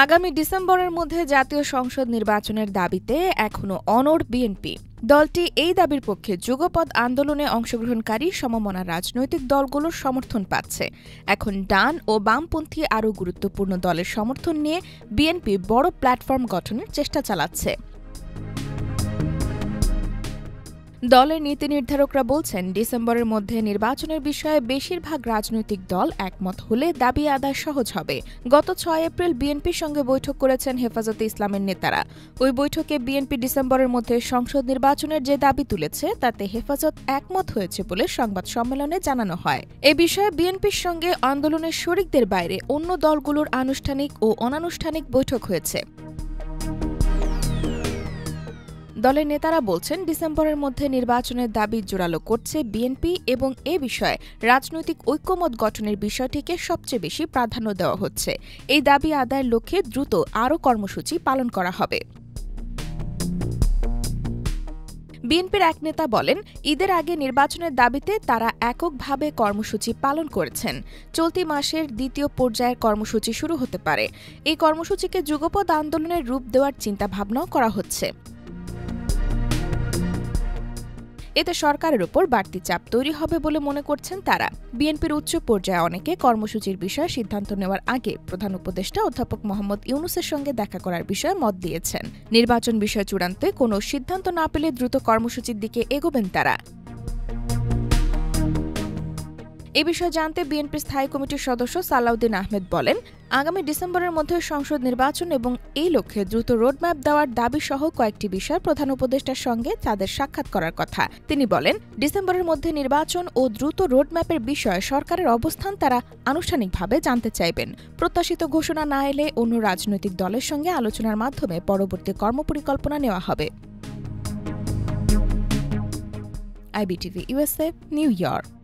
আগামী ডিসেম্বরের মধ্যে জাতীয় সংসদ নির্বাচনের দাবিতে এখনও অনড় বিএনপি। দলটি এই দাবির পক্ষে যুগপৎ আন্দোলনে অংশগ্রহণকারী সমমনা রাজনৈতিক দলগুলোর সমর্থন পাচ্ছে। এখন ডান ও বামপন্থী আরও গুরুত্বপূর্ণ দলের সমর্থন নিয়ে বিএনপি বড় প্ল্যাটফর্ম গঠনের চেষ্টা চালাচ্ছে। দলের নীতি নির্ধারকরা বলছেন, ডিসেম্বরের মধ্যে নির্বাচনের বিষয়ে বেশিরভাগ রাজনৈতিক দল একমত হলে দাবি আদায় সহজ হবে। গত ৬ এপ্রিল বিএনপির সঙ্গে বৈঠক করেছেন হেফাজতে ইসলামের নেতারা। ওই বৈঠকে বিএনপি ডিসেম্বরের মধ্যে সংসদ নির্বাচনের যে দাবি তুলেছে তাতে হেফাজত একমত হয়েছে বলে সংবাদ সম্মেলনে জানানো হয়। এ বিষয়ে বিএনপির সঙ্গে আন্দোলনের শরিকদের বাইরে অন্য দলগুলোর আনুষ্ঠানিক ও অনানুষ্ঠানিক বৈঠক হয়েছে। দলের নেতারা বলছেন, ডিসেম্বরের মধ্যে নির্বাচনের দাবি জোরালো করছে বিএনপি এবং এ বিষয়ে রাজনৈতিক ঐক্যমত গঠনের বিষয়টিকে সবচেয়ে বেশি প্রাধান্য দেওয়া হচ্ছে। এই দাবি আদায়ের লক্ষ্যে দ্রুত আরও কর্মসূচি পালন করা হবে। বিএনপির এক নেতা বলেন, ঈদের আগে নির্বাচনের দাবিতে তারা এককভাবে কর্মসূচি পালন করেছেন। চলতি মাসের দ্বিতীয় পর্যায়ের কর্মসূচি শুরু হতে পারে। এই কর্মসূচিকে যুগপৎ আন্দোলনের রূপ দেওয়ার চিন্তাভাবনাও করা হচ্ছে। এতে সরকারের উপর বাড়তি চাপ তৈরি হবে বলে মনে করছেন তারা। বিএনপির উচ্চ পর্যায়ে অনেকে কর্মসূচির বিষয়ে সিদ্ধান্ত নেওয়ার আগে প্রধান উপদেষ্টা অধ্যাপক মোহাম্মদ ইউনূসের সঙ্গে দেখা করার বিষয়ে মত দিয়েছেন। নির্বাচন বিষয়ে চূড়ান্তে কোনো সিদ্ধান্ত না পেলে দ্রুত কর্মসূচির দিকে এগোবেন তারা। এ বিষয়ে জানতে বিএনপির স্থায়ী কমিটির সদস্য সালাউদ্দিন আহমেদ বলেন, আগামী ডিসেম্বরের মধ্যে সংসদ নির্বাচন এবং এই লক্ষ্যে দ্রুত রোডম্যাপ দেওয়ার দাবি সহ কয়েকটি বিষয় প্রধান উপদেষ্টার সঙ্গে তাদের সাক্ষাৎ করার কথা। তিনি বলেন, ডিসেম্বরের মধ্যে নির্বাচন ও দ্রুত রোডম্যাপের বিষয়ে সরকারের অবস্থান তারা আনুষ্ঠানিকভাবে জানতে চাইবেন। প্রত্যাশিত ঘোষণা না এলে অন্য রাজনৈতিক দলের সঙ্গে আলোচনার মাধ্যমে পরবর্তী কর্মপরিকল্পনা নেওয়া হবে। IBTV USA, new York.